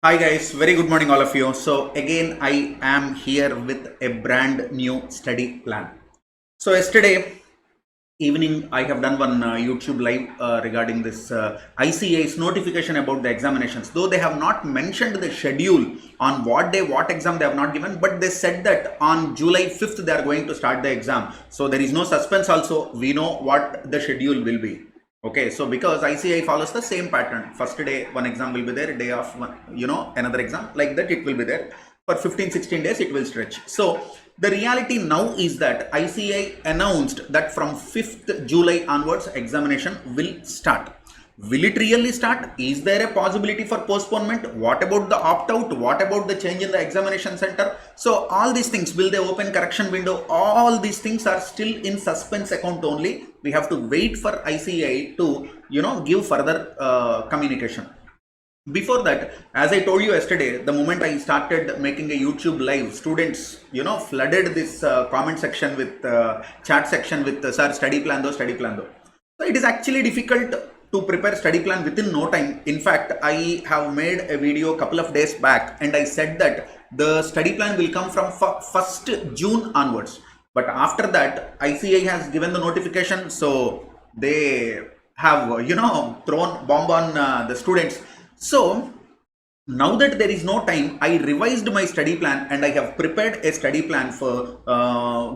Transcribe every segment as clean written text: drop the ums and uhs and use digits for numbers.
Hi guys, very good morning all of you. So again I am here with a brand new study plan. So yesterday evening I have done one YouTube live regarding this ICA's notification about the examinations. Though they have not mentioned the schedule on what day, what exam they have not given, but they said that on July 5th they are going to start the exam. So there is no suspense also. We know what the schedule will be. Okay, so because ICI follows the same pattern, first day one exam will be there, day of one, another exam, like that it will be there. For 15-16 days it will stretch. So the reality now is that ICI announced that from 5th July onwards examination will start. Will it really start? Is there a possibility for postponement? What about the opt-out? What about the change in the examination center? So all these things, will they open correction window? All these things are still in suspense account only. We have to wait for ICAI to, give further communication. Before that, as I told you yesterday, the moment I started making a YouTube live, students, flooded this comment section with chat section with sir, study plan though. So it is actually difficult to prepare study plan within no time. In fact, I have made a video a couple of days back and I said that the study plan will come from 1st June onwards. But after that, ICAI has given the notification, so they have, thrown bomb on the students. So now that there is no time, I revised my study plan and I have prepared a study plan for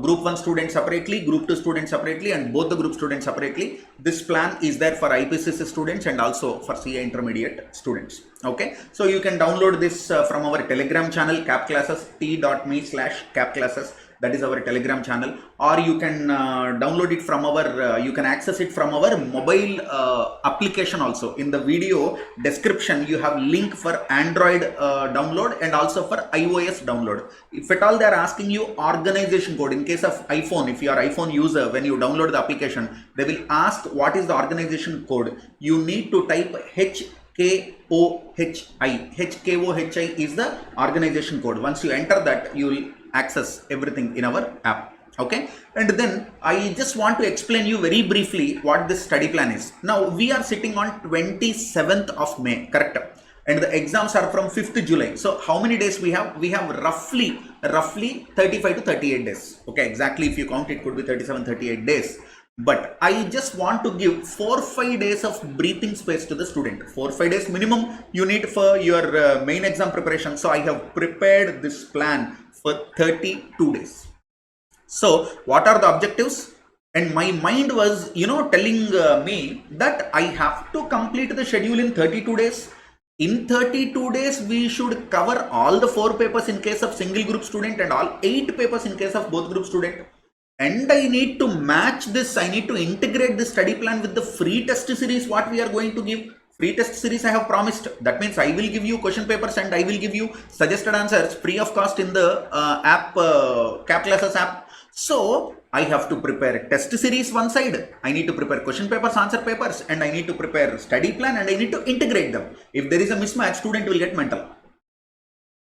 group 1 students separately, group 2 students separately, and both the group students separately. This plan is there for IPCC students and also for CA intermediate students. Okay, so you can download this from our Telegram channel, capclasses, t.me/capclasses. That is our Telegram channel, or you can download it from our, you can access it from our mobile application also. In the video description, you have link for Android download and also for iOS download. If at all they are asking you organization code, in case of iPhone, if you are iPhone user, when you download the application, they will ask what is the organization code. You need to type HKOHI. HKOHI is the organization code. Once you enter that, you will access everything in our app. Okay, and then I just want to explain you very briefly what this study plan is. Now we are sitting on 27th of May, correct? And the exams are from 5th July. So how many days we have? We have roughly 35 to 38 days. Okay, exactly, if you count it could be 37-38 days. But I just want to give 4-5 days of breathing space to the student. 4-5 days minimum you need for your main exam preparation. So I have prepared this plan for 32 days. So what are the objectives? And my mind was, telling me that I have to complete the schedule in 32 days. In 32 days, we should cover all the 4 papers in case of single group student and all 8 papers in case of both group student. And I need to match this, I need to integrate this study plan with the free test series what we are going to give. Free test series I have promised. That means I will give you question papers and I will give you suggested answers free of cost in the app, CapClasses app. So I have to prepare test series one side. I need to prepare question papers, answer papers, and I need to prepare study plan and I need to integrate them. If there is a mismatch, student will get mental.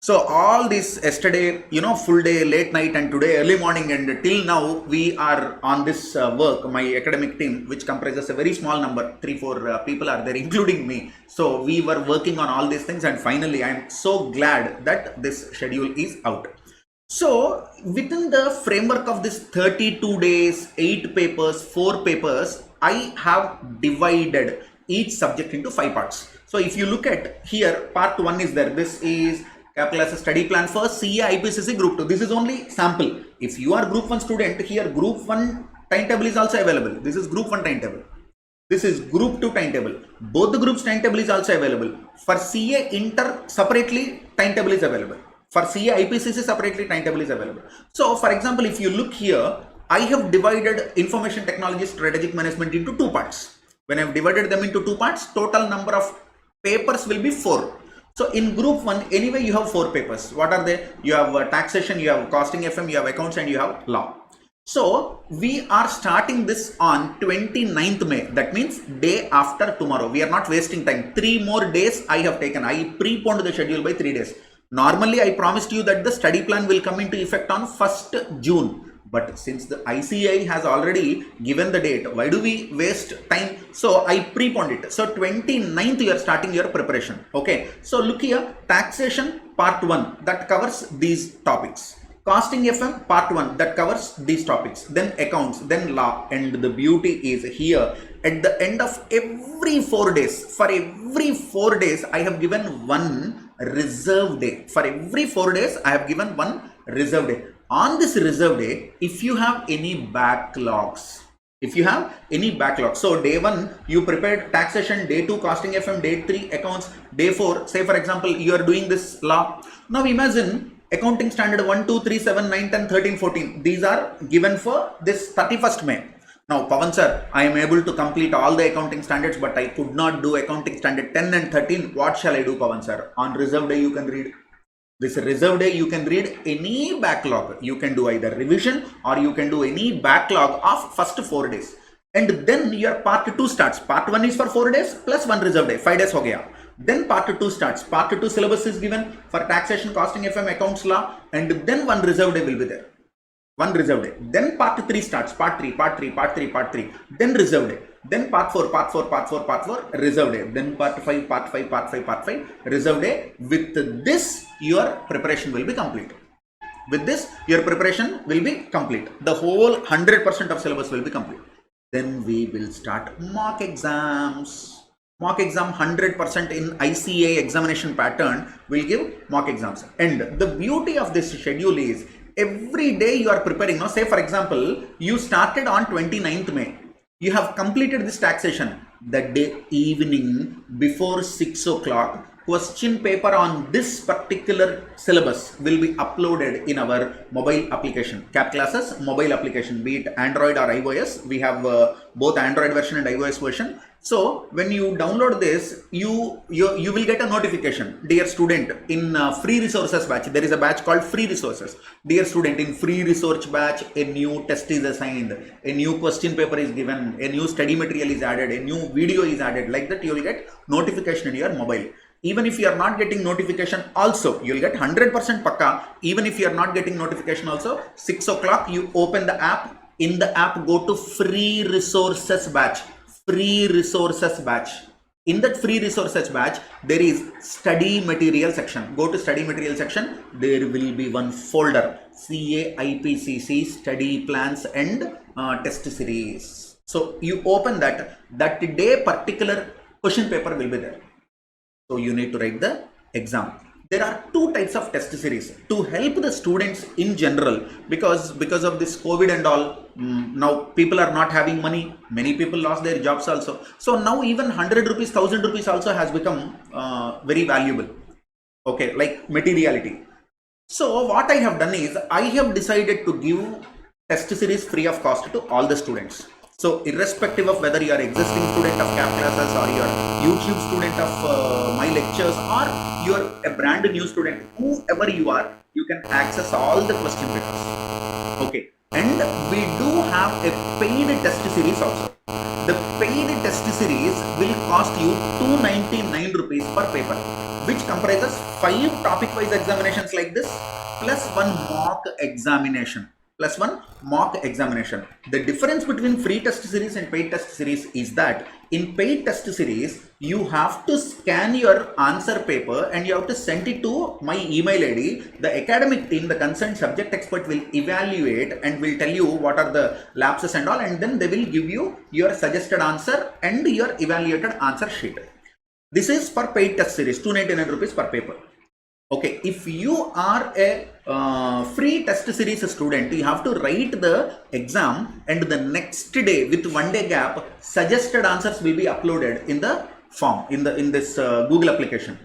So all this yesterday, full day, late night, and today early morning, and till now we are on this work. My academic team, which comprises a very small number, 3-4 people are there, including me. So we were working on all these things, and finally I am so glad that this schedule is out. So within the framework of this 32 days, 8 papers, 4 papers, I have divided each subject into 5 parts. So if you look at here, part 1 is there. This is CapClasses study plan for CA IPCC group 2. This is only sample. If you are group 1 student, here group 1 timetable is also available. This is group 1 timetable. This is group 2 timetable. Both the groups timetable is also available. For CA Inter separately, timetable is available. For CA IPCC separately, timetable is available. So for example, if you look here, I have divided information technology strategic management into 2 parts. When I have divided them into 2 parts, total number of papers will be 4. So in group 1, anyway, you have 4 papers. What are they? You have taxation, you have costing FM, you have accounts, and you have law. So we are starting this on 29th May. That means day after tomorrow. We are not wasting time. 3 more days I have taken. I preponed the schedule by 3 days. Normally, I promised you that the study plan will come into effect on 1st June. But since the ICAI has already given the date, why do we waste time? So I preponed it. So 29th you are starting your preparation. Okay. So look here, taxation part 1 that covers these topics. Costing FM part 1 that covers these topics. Then accounts, then law. And the beauty is here, at the end of every 4 days, for every 4 days I have given one reserve day. For every 4 days I have given one reserve day. On this reserve day, if you have any backlogs, so day 1 you prepared taxation, day 2 costing FM, day 3 accounts, day 4, say for example you are doing this law. Now imagine accounting standard 1, 2, 3, 7, 9, 10, 13, 14. These are given for this 31st May. Now, Pawan sir, I am able to complete all the accounting standards, but I could not do accounting standard 10 and 13. What shall I do, Pawan sir? On reserve day, you can read. This reserve day, you can read any backlog. You can do either revision or you can do any backlog of first 4 days. And then your part 2 starts. Part 1 is for 4 days plus 1 reserve day. 5 days ho gaya. Then part 2 starts. Part 2 syllabus is given for taxation, costing FM, accounts, law, and then 1 reserve day will be there. 1 reserve day. Then part 3 starts. Part 3, part 3, part 3, part 3. Then reserve day. Then part 4, part 4, part 4, part 4, reserve day. Then part 5, part 5, part 5, part 5, reserve day. With this, your preparation will be complete. With this, your preparation will be complete. The whole 100% of syllabus will be complete. Then we will start mock exams. Mock exam 100% in ICAI examination pattern will give mock exams. And the beauty of this schedule is every day you are preparing. Now, say for example, you started on 29th May. You have completed this taxation. The day evening before 6 o'clock, question paper on this particular syllabus will be uploaded in our mobile application. Cap Classes mobile application, be it Android or iOS. We have both Android version and iOS version. So when you download this, you will get a notification. Dear student, in free resources batch, there is a batch called free resources. Dear student, in free research batch, a new test is assigned, a new question paper is given, a new study material is added, a new video is added. Like that, you will get notification in your mobile. Even if you are not getting notification also, you will get 100% pakka. Even if you are not getting notification also, 6 o'clock, you open the app. In the app, go to free resources batch. Free resources batch. In that free resources batch, there is study material section. Go to study material section. There will be one folder, CAIPCC study plans and test series. So you open that. That day particular question paper will be there. So you need to write the exam. There are 2 types of test series to help the students in general, because of this COVID and all. Now people are not having money. Many people lost their jobs also. So now even 100 rupees, 1000 rupees also has become very valuable. Okay, like materiality. So what I have done is I have decided to give test series free of cost to all the students. So irrespective of whether you are existing student of Cap Classes or you are YouTube student of my lectures or you are a brand new student, whoever you are, you can access all the question papers. Okay, and we do have a paid test series also. The paid test series will cost you 299 rupees per paper, which comprises 5 topic-wise examinations like this, plus 1 mock examination. The difference between free test series and paid test series is that in paid test series, you have to scan your answer paper and you have to send it to my email ID. The academic team, the concerned subject expert, will evaluate and will tell you what are the lapses and all, and then they will give you your suggested answer and your evaluated answer sheet. This is for paid test series, 299 rupees per paper. Okay, if you are a free test series student, you have to write the exam and the next day with 1 day gap, suggested answers will be uploaded in the form, in this Google application,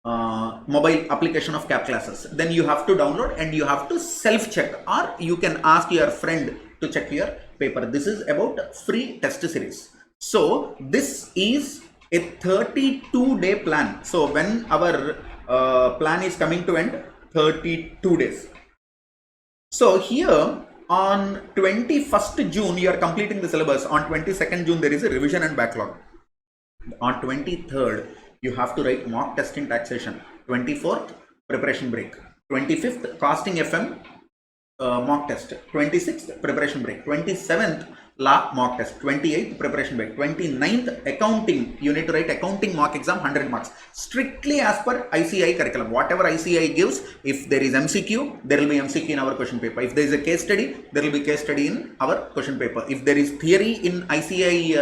mobile application of Cap Classes. Then you have to download and you have to self-check, or you can ask your friend to check your paper. This is about free test series. So this is a 32-day plan. So when our plan is coming to end, 32 days. So here on 21st June, you are completing the syllabus. On 22nd June, there is a revision and backlog. On 23rd, you have to write mock test in taxation. 24th, preparation break. 25th, costing FM. mock test, 26th preparation break, 27th law mock test, 28th preparation break, 29th accounting, you need to write accounting mock exam 100 marks, strictly as per ICI curriculum. Whatever ICI gives, if there is MCQ, there will be MCQ in our question paper. If there is a case study, there will be case study in our question paper. If there is theory in ICI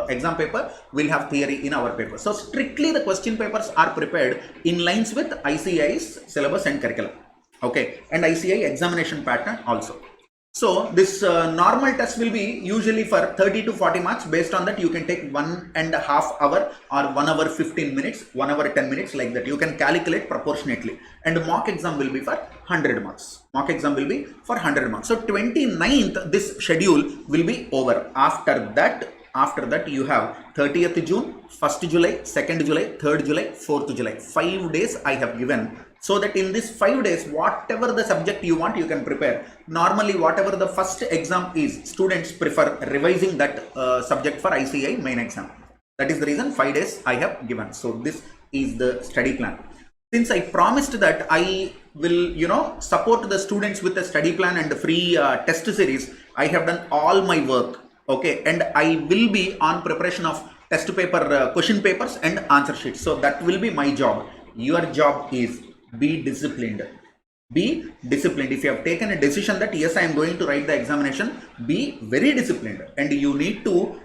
exam paper, we'll have theory in our paper. So strictly the question papers are prepared in lines with ICI's syllabus and curriculum. Okay, and ICI examination pattern also. So this normal test will be usually for 30 to 40 marks. Based on that, you can take 1.5 hour or 1 hour 15 minutes, 1 hour 10 minutes, like that. You can calculate proportionately. And mock exam will be for 100 marks. Mock exam will be for 100 marks. So 29th, this schedule will be over. After that you have 30th June, 1st July, 2nd July, 3rd July, 4th July. 5 days I have given, so that in this 5 days, whatever the subject you want, you can prepare. Normally, whatever the first exam is, students prefer revising that subject for ICI main exam. That is the reason 5 days I have given. So this is the study plan. Since I promised that I will, support the students with a study plan and free test series, I have done all my work. Okay, and I will be on preparation of test paper, question papers and answer sheets. So that will be my job. Your job is be disciplined. Be disciplined. If you have taken a decision that yes, I am going to write the examination, be very disciplined, and you need to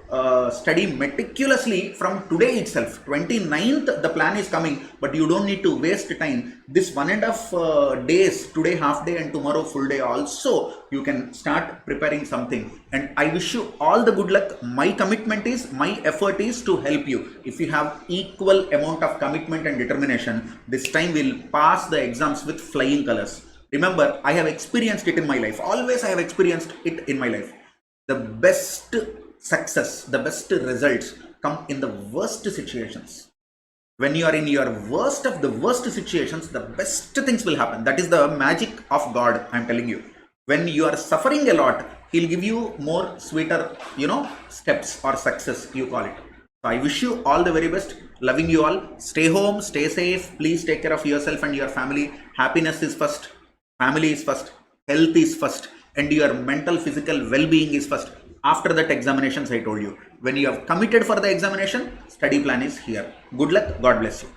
study meticulously from today itself. 29th the plan is coming, but you don't need to waste time. This 1.5 days, today half day and tomorrow full day also, you can start preparing something. And I wish you all the good luck. My commitment is, my effort is to help you. If you have equal amount of commitment and determination, this time we'll pass the exams with flying colors. Remember, I have experienced it in my life. Always I have experienced it in my life. The best success, the best results come in the worst situations. When you are in your worst of the worst situations, the best things will happen. That is the magic of God, I am telling you. When you are suffering a lot, He'll give you more sweeter, steps or success, you call it. So I wish you all the very best. Loving you all. Stay home, stay safe. Please take care of yourself and your family. Happiness is first. Family is first. Health is first. And your mental, physical well-being is first. After that, examinations, I told you. When you have committed for the examination, study plan is here. Good luck. God bless you.